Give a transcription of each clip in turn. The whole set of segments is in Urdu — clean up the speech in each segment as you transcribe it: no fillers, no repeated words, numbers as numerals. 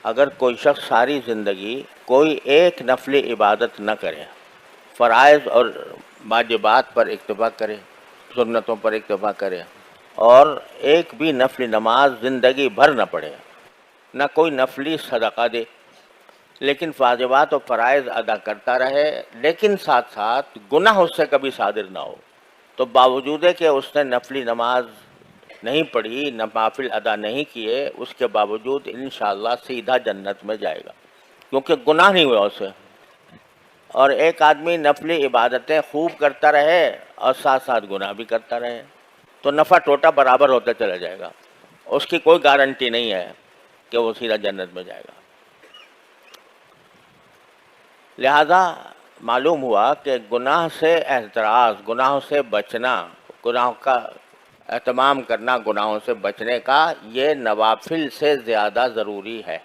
اگر کوئی شخص ساری زندگی کوئی ایک نفلی عبادت نہ کرے، فرائض اور واجبات پر اکتفا کرے، سنتوں پر اکتفا کرے، اور ایک بھی نفلی نماز زندگی بھر نہ پڑھے، نہ کوئی نفلی صدقہ دے، لیکن واجبات اور فرائض ادا کرتا رہے، لیکن ساتھ ساتھ گناہ اس سے کبھی صادر نہ ہو، تو باوجود کہ اس نے نفلی نماز نہیں پڑھی، نوافل ادا نہیں کیے، اس کے باوجود انشاءاللہ سیدھا جنت میں جائے گا، کیونکہ گناہ نہیں ہوا اسے۔ اور ایک آدمی نفلی عبادتیں خوب کرتا رہے اور ساتھ ساتھ گناہ بھی کرتا رہے، تو نفع ٹوٹا برابر ہوتا چلا جائے گا، اس کی کوئی گارنٹی نہیں ہے کہ وہ سیدھا جنت میں جائے گا۔ لہذا معلوم ہوا کہ گناہ سے احتراز، گناہوں سے بچنا، گناہوں کا اہتمام کرنا، گناہوں سے بچنے کا، یہ نوافل سے زیادہ ضروری ہے۔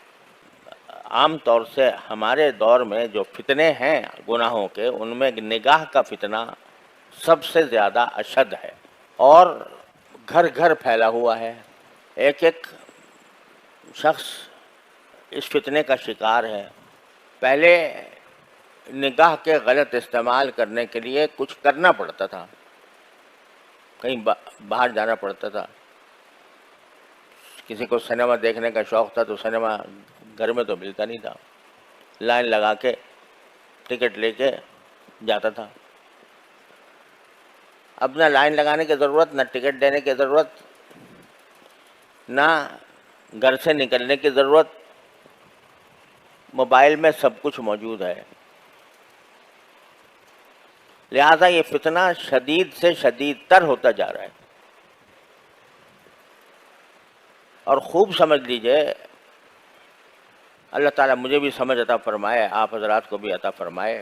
عام طور سے ہمارے دور میں جو فتنے ہیں گناہوں کے، ان میں نگاہ کا فتنہ سب سے زیادہ اشد ہے، اور گھر گھر پھیلا ہوا ہے۔ ایک ایک شخص اس فتنے کا شکار ہے۔ پہلے نگاہ کے غلط استعمال کرنے کے لیے کچھ کرنا پڑتا تھا، کہیں باہر جانا پڑتا تھا۔ کسی کو سنیما دیکھنے کا شوق تھا تو سنیما گھر میں تو ملتا نہیں تھا، لائن لگا کے ٹکٹ لے کے جاتا تھا۔ اب نہ لائن لگانے کی ضرورت، نہ ٹکٹ دینے کی ضرورت، نہ گھر سے نکلنے کی ضرورت، موبائل میں سب کچھ موجود ہے۔ لہذا یہ فتنہ شدید سے شدید تر ہوتا جا رہا ہے، اور خوب سمجھ لیجئے، اللہ تعالیٰ مجھے بھی سمجھ عطا فرمائے، آپ حضرات کو بھی عطا فرمائے،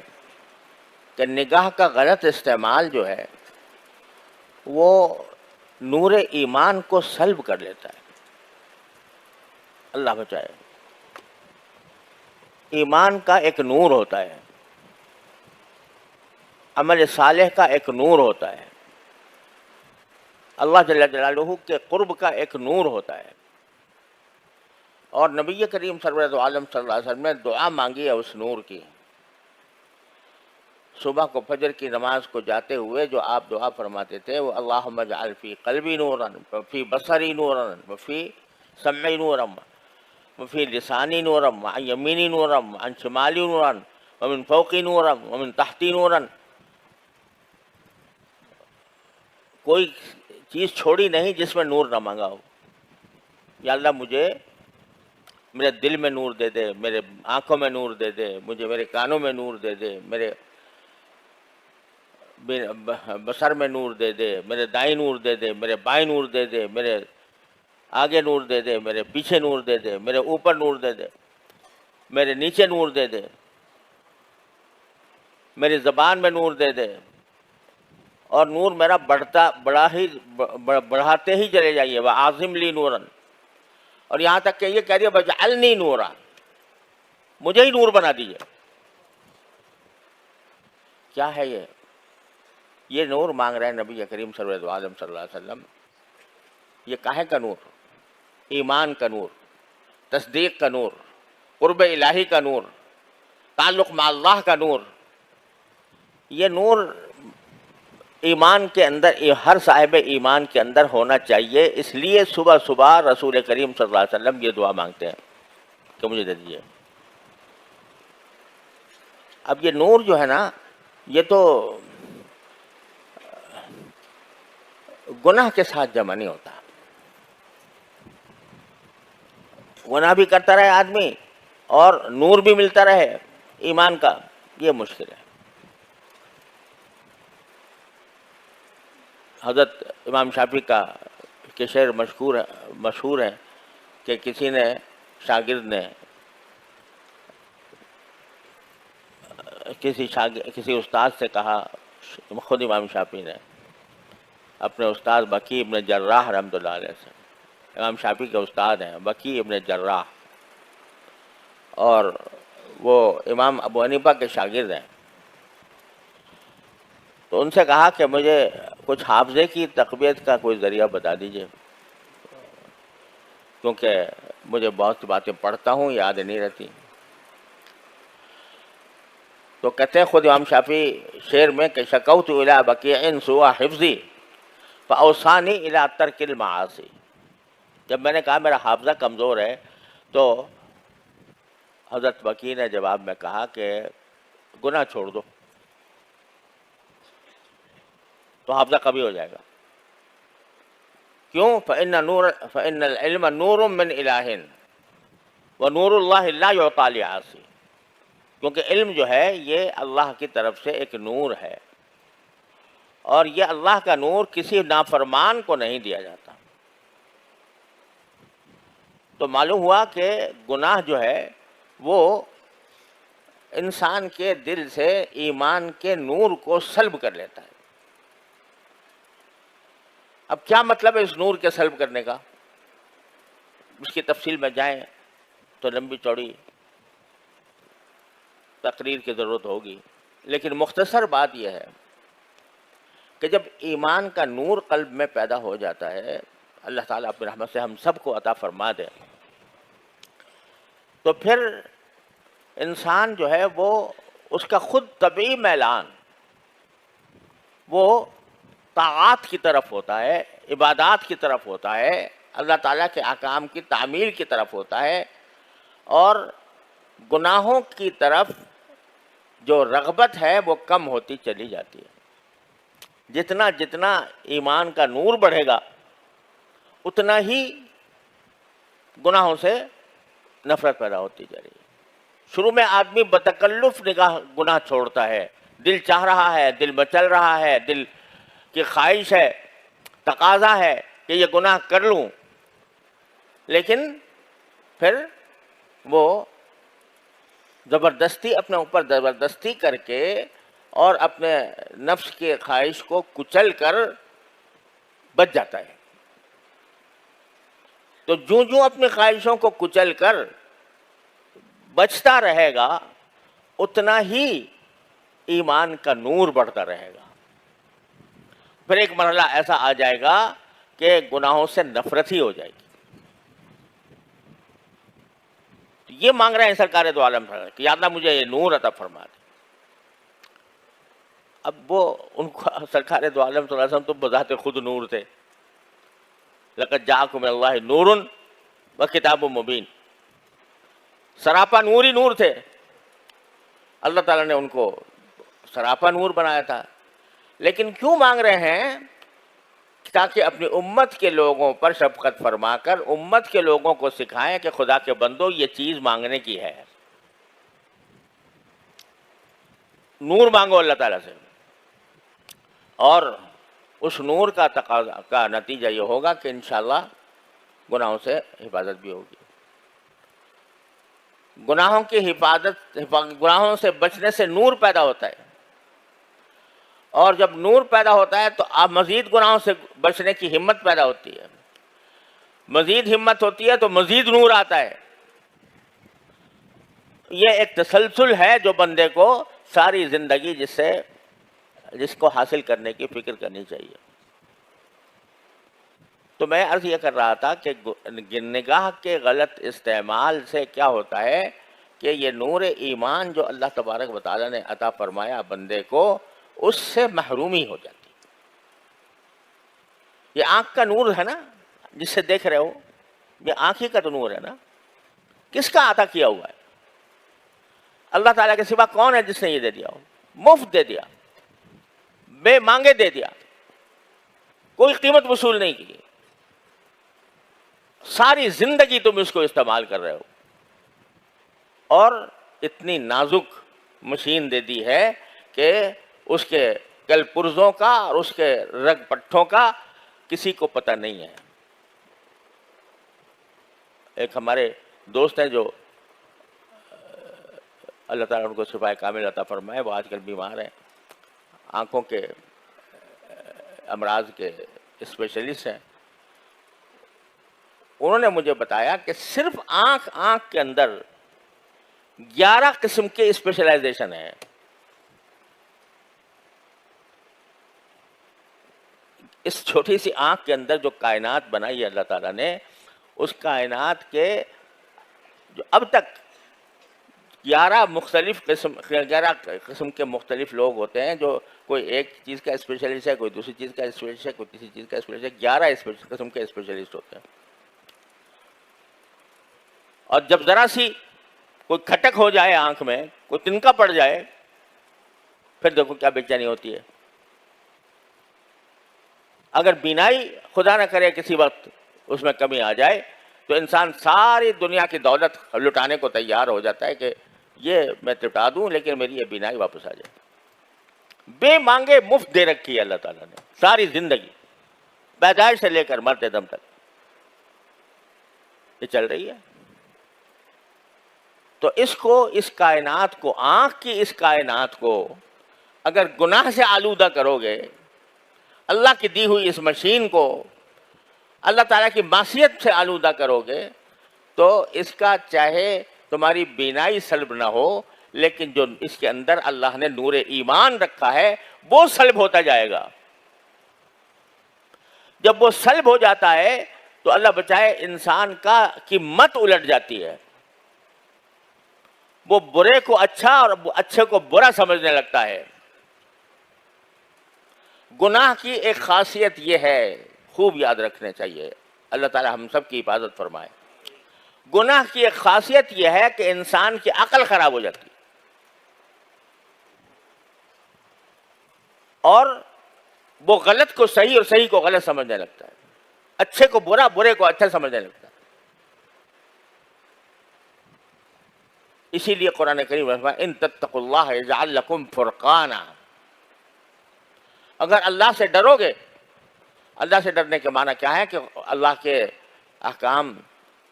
کہ نگاہ کا غلط استعمال جو ہے وہ نور ایمان کو سلب کر لیتا ہے۔ اللہ بچائے۔ ایمان کا ایک نور ہوتا ہے، عمل صالح کا ایک نور ہوتا ہے، اللہ جل جلالہ کے قرب کا ایک نور ہوتا ہے، اور نبی کریم سرورت عالم صلی اللہ علیہ وسلم نے دعا مانگی ہے اس نور کی۔ صبح کو فجر کی نماز کو جاتے ہوئے جو آپ دعا فرماتے تھے وہ اللہم اجعل فی قلبی نورا وفی بصری نورا وفی سمعی نورا وفی لسانی نورا وعن یمینی نورا وعن شمالی نورا ومن فوقی نورا ومن تحتی نورا، کوئی چیز چھوڑی نہیں جس میں نور نہ مانگا ہو۔ یا اللہ مجھے میرے دل میں نور دے دے، میرے آنکھوں میں نور دے دے، مجھے میرے کانوں میں نور دے دے، میرے بصر میں نور دے دے، میرے دائیں نور دے دے، میرے بائیں نور دے دے، میرے آگے نور دے دے، میرے پیچھے نور دے دے، میرے اوپر نور دے دے، میرے نیچے نور دے دے، میری زبان میں نور دے دے، اور نور میرا بڑھاتے ہی چلے جائیے، وَأَعْظِمْ لِي نُورًا، اور یہاں تک کہ یہ کہہ رہی ہے وَاجْعَلْنِي نُورًا، مجھے ہی نور بنا دیجیے۔ کیا ہے یہ نور مانگ رہے ہیں نبی کریم صلی اللہ علیہ وسلم۔ یہ کاہے کا نور؟ ایمان کا نور، تصدیق کا نور، قرب الہی کا نور، تعلق مع اللہ کا نور۔ یہ نور ایمان کے اندر، ہر صاحب ایمان کے اندر ہونا چاہیے، اس لیے صبح صبح رسول کریم صلی اللہ علیہ وسلم یہ دعا مانگتے ہیں کہ مجھے دے دیجیے۔ اب یہ نور جو ہے نا، یہ تو گناہ کے ساتھ جمع نہیں ہوتا۔ گناہ بھی کرتا رہے آدمی اور نور بھی ملتا رہے ایمان کا، یہ مشکل ہے۔ حضرت امام شافعی کا کہ شعر مشہور ہے کہ کسی نے، شاگرد نے کسی استاد سے کہا، خود امام شافعی نے اپنے استاد بکی ابن جراح رحمۃ اللہ علیہ سے، امام شافعی کے استاد ہیں بکی ابن جراح، اور وہ امام ابو حنیفہ کے شاگرد ہیں، تو ان سے کہا کہ مجھے کچھ حافظے کی تقویت کا کوئی ذریعہ بتا دیجیے، کیونکہ مجھے بہت سی باتیں پڑھتا ہوں یاد نہیں رہتی. تو کہتے ہیں خود امام شافعی شعر میں کہ شکوت الی بقیع سوء حفظی فاوصانی الی ترک المعاصی. جب میں نے کہا میرا حافظہ کمزور ہے تو حضرت بقیع نے جواب میں کہا کہ گناہ چھوڑ دو تو حافظہ کبھی ہو جائے گا. کیوں؟ فإن العلم نور من الہ ونور اللہ لا یعطی لعاصی. کیونکہ علم جو ہے یہ اللہ کی طرف سے ایک نور ہے اور یہ اللہ کا نور کسی نافرمان کو نہیں دیا جاتا. تو معلوم ہوا کہ گناہ جو ہے وہ انسان کے دل سے ایمان کے نور کو سلب کر لیتا ہے. اب کیا مطلب ہے اس نور کے سلب کرنے کا؟ اس کی تفصیل میں جائیں تو لمبی چوڑی تقریر کی ضرورت ہوگی، لیکن مختصر بات یہ ہے کہ جب ایمان کا نور قلب میں پیدا ہو جاتا ہے، اللہ تعالیٰ اپنی رحمت سے ہم سب کو عطا فرما دے، تو پھر انسان جو ہے وہ اس کا خود طبعی میلان وہ طاعات کی طرف ہوتا ہے، عبادات کی طرف ہوتا ہے، اللہ تعالیٰ کے احکام کی تعمیل کی طرف ہوتا ہے، اور گناہوں کی طرف جو رغبت ہے وہ کم ہوتی چلی جاتی ہے. جتنا جتنا ایمان کا نور بڑھے گا اتنا ہی گناہوں سے نفرت پیدا ہوتی جا رہی ہے. شروع میں آدمی بتکلف نگاہ گناہ چھوڑتا ہے، دل چاہ رہا ہے، دل مچل رہا ہے، دل کی خواہش ہے، تقاضا ہے کہ یہ گناہ کر لوں، لیکن پھر وہ زبردستی اپنے اوپر زبردستی کر کے اور اپنے نفس کے خواہش کو کچل کر بچ جاتا ہے. تو جو اپنی خواہشوں کو کچل کر بچتا رہے گا اتنا ہی ایمان کا نور بڑھتا رہے گا. پھر ایک مرحلہ ایسا آ جائے گا کہ گناہوں سے نفرت ہی ہو جائے گی. یہ مانگ رہے ہیں سرکار دو عالم کہ یا اللہ مجھے یہ نور عطا فرما دے. اب وہ ان کو سرکار دو عالم صلی اللہ علیہ وسلم تو بذات خود نور تھے. لقد جاءکم من اللہ نور وکتاب مبین، سراپا نور ہی نور تھے. اللہ تعالیٰ نے ان کو سراپا نور بنایا تھا. لیکن کیوں مانگ رہے ہیں؟ تاکہ اپنی امت کے لوگوں پر شفقت فرما کر امت کے لوگوں کو سکھائیں کہ خدا کے بندو یہ چیز مانگنے کی ہے. نور مانگو اللہ تعالیٰ سے، اور اس نور کا تقاضا کا نتیجہ یہ ہوگا کہ انشاءاللہ گناہوں سے حفاظت بھی ہوگی. گناہوں کی گناہوں سے بچنے سے نور پیدا ہوتا ہے، اور جب نور پیدا ہوتا ہے تو آپ مزید گناہوں سے بچنے کی ہمت پیدا ہوتی ہے. مزید ہمت ہوتی ہے تو مزید نور آتا ہے. یہ ایک تسلسل ہے جو بندے کو ساری زندگی جس کو حاصل کرنے کی فکر کرنی چاہیے. تو میں عرض یہ کر رہا تھا کہ نگاہ کے غلط استعمال سے کیا ہوتا ہے کہ یہ نور ایمان جو اللہ تبارک و تعالیٰ نے عطا فرمایا بندے کو، اس سے محرومی ہو جاتی. یہ آنکھ کا نور ہے نا جس سے دیکھ رہے ہو، یہ آنکھ ہی کا تو نور ہے نا. کس کا عطا کیا ہوا ہے؟ اللہ تعالیٰ کے سوا کون ہے جس نے یہ دے دیا ہو؟ مفت دے دیا، بے مانگے دے دیا، کوئی قیمت وصول نہیں کی. ساری زندگی تم اس کو استعمال کر رہے ہو، اور اتنی نازک مشین دے دی ہے کہ اس کے کل پرزوں کا اور اس کے رگ پٹھوں کا کسی کو پتہ نہیں ہے. ایک ہمارے دوست ہیں جو اللہ تعالیٰ ان کو شفاء کامل عطا فرمائے، وہ آج کل بیمار ہیں، آنکھوں کے امراض کے اسپیشلسٹ ہیں. انہوں نے مجھے بتایا کہ صرف آنکھ کے اندر 11 قسم کے اسپیشلائزیشن ہیں. اس چھوٹی سی آنکھ کے اندر جو کائنات بنائی ہے اللہ تعالیٰ نے، اس کائنات کے جو اب تک 11 قسم کے مختلف لوگ ہوتے ہیں، جو کوئی ایک چیز کا اسپیشلسٹ ہے، کوئی دوسری چیز کا اسپیشلسٹ ہے، کوئی تیسری چیز کا اسپیشلسٹ ہے، 11 قسم کے اسپیشلسٹ ہوتے ہیں. اور جب ذرا سی کوئی کھٹک ہو جائے آنکھ میں، کوئی تنکا پڑ جائے، پھر دیکھو کیا بے چینی ہوتی ہے. اگر بینائی خدا نہ کرے کسی وقت اس میں کمی آ جائے تو انسان ساری دنیا کی دولت لٹانے کو تیار ہو جاتا ہے کہ یہ میں لٹا دوں لیکن میری یہ بینائی واپس آ جائے. بے مانگے مفت دے رکھی ہے اللہ تعالیٰ نے ساری زندگی، پیدائش سے لے کر مرتے دم تک یہ چل رہی ہے. تو اس کائنات کو، آنکھ کی اس کائنات کو اگر گناہ سے آلودہ کرو گے، اللہ کی دی ہوئی اس مشین کو اللہ تعالیٰ کی معصیت سے آلودہ کرو گے، تو اس کا چاہے تمہاری بینائی سلب نہ ہو، لیکن جو اس کے اندر اللہ نے نور ایمان رکھا ہے وہ سلب ہوتا جائے گا. جب وہ سلب ہو جاتا ہے تو اللہ بچائے انسان کی مت الٹ جاتی ہے. وہ برے کو اچھا اور اچھے کو برا سمجھنے لگتا ہے. گناہ کی ایک خاصیت یہ ہے، خوب یاد رکھنے چاہیے، اللہ تعالی ہم سب کی حفاظت فرمائے. گناہ کی ایک خاصیت یہ ہے کہ انسان کی عقل خراب ہو جاتی ہے اور وہ غلط کو صحیح اور صحیح کو غلط سمجھنے لگتا ہے، اچھے کو برا، برے کو اچھا سمجھنے لگتا ہے. اسی لیے قرآن کریم میں ان تتقوا اللہ یجعل لکم فرقانا، اگر اللہ سے ڈرو گے، اللہ سے ڈرنے کے معنی کیا ہے کہ اللہ کے احکام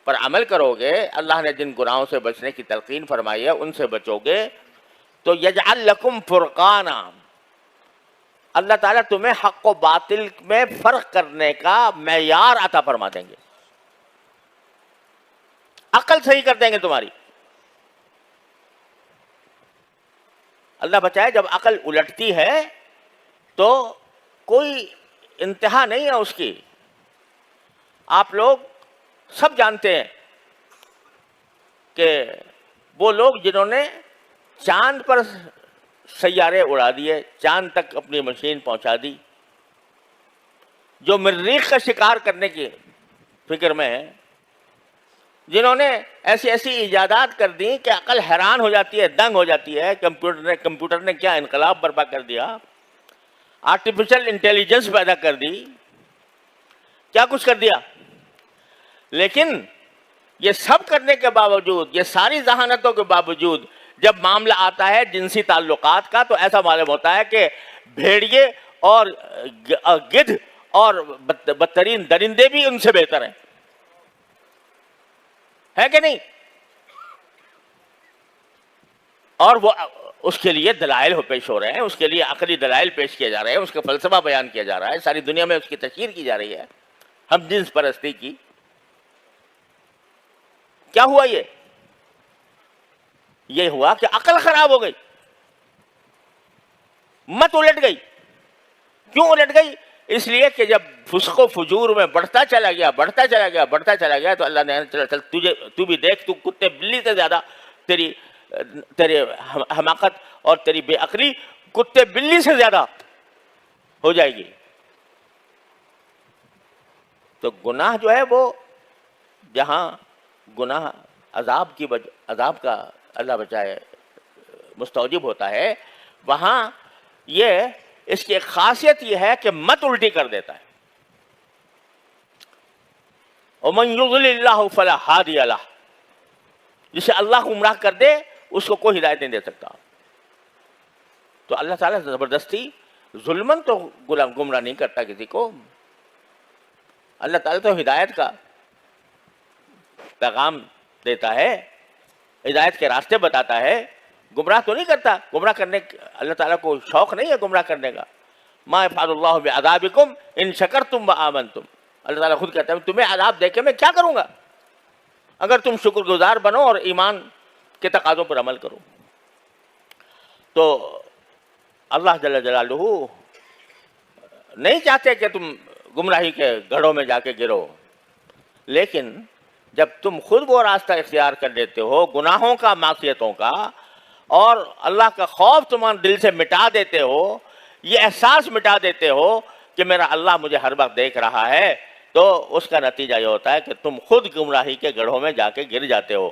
پر عمل کرو گے، اللہ نے جن گناہوں سے بچنے کی تلقین فرمائی ہے ان سے بچو گے، تو یجعل لکم فرقانا، اللہ تعالیٰ تمہیں حق و باطل میں فرق کرنے کا معیار عطا فرما دیں گے، عقل صحیح کر دیں گے تمہاری. اللہ بچائے جب عقل الٹتی ہے تو کوئی انتہا نہیں ہے اس کی. آپ لوگ سب جانتے ہیں کہ وہ لوگ جنہوں نے چاند پر سیارے اڑا دیے، چاند تک اپنی مشین پہنچا دی، جو مریخ کا شکار کرنے کی فکر میں ہے، جنہوں نے ایسی ایجادات کر دی کہ عقل حیران ہو جاتی ہے، دنگ ہو جاتی ہے. کمپیوٹر نے کیا انقلاب برپا کر دیا، آرٹیفیشل انٹیلیجنس پیدا کر دی، کیا کچھ کر دیا. لیکن یہ سب کرنے کے باوجود، یہ ساری ذہانتوں کے باوجود، جب معاملہ آتا ہے جنسی تعلقات کا تو ایسا معلوم ہوتا ہے کہ بھیڑیے اور گدھ اور بدترین درندے بھی ان سے بہتر ہیں، ہے کہ نہیں؟ اور وہ اس کے لیے دلائل پیش ہو رہے ہیں، اس کے لیے عقلی دلائل پیش کیے جا رہے ہیں، اس کا فلسفہ بیان کیا جا رہا ہے، ساری دنیا میں اس کی تشہیر کی جا رہی ہے، ہم جنس پرستی کی. کیا ہوا؟ یہ ہوا کہ عقل خراب ہو گئی، مت الٹ گئی. کیوں الٹ گئی؟ اس لیے کہ جب فسق و فجور میں بڑھتا چلا گیا تو اللہ نے چل تو بھی دیکھ، تو کتے بلی سے زیادہ تیری حماقت اور تیری بے عقلی کتے بلی سے زیادہ ہو جائے گی. تو گناہ جو ہے وہ جہاں گناہ عذاب کا اللہ بچائے مستوجب ہوتا ہے، وہاں اس کی ایک خاصیت یہ ہے کہ مت الٹی کر دیتا ہے. وَمَن يُضْلِلِ اللَّهُ فَلَا هَادِيَ لَهُ، جسے اللہ گمراہ کر دے اس کو کوئی ہدایت نہیں دے سکتا. تو اللہ تعالیٰ زبردستی ظلمن تو گمراہ نہیں کرتا کسی کو. اللہ تعالیٰ تو ہدایت کا پیغام دیتا ہے، ہدایت کے راستے بتاتا ہے، گمراہ تو نہیں کرتا. گمراہ کرنے اللہ تعالیٰ کو شوق نہیں ہے گمراہ کرنے کا. ما یفعل اللہ بعذابکم ان شکرتم وآمنتم، اللہ تعالیٰ خود کہتا ہے تمہیں عذاب دے کے میں کیا کروں گا اگر تم شکر گزار بنو اور ایمان کے تقاضوں پر عمل کرو. تو اللہ جل جلالہ نہیں چاہتے کہ تم گمراہی کے گڑھوں میں جا کے گرو، لیکن جب تم خود وہ راستہ اختیار کر لیتے ہو گناہوں کا، معصیتوں کا، اور اللہ کا خوف تمہارے دل سے مٹا دیتے ہو، یہ احساس مٹا دیتے ہو کہ میرا اللہ مجھے ہر وقت دیکھ رہا ہے، تو اس کا نتیجہ یہ ہوتا ہے کہ تم خود گمراہی کے گڑھوں میں جا کے گر جاتے ہو۔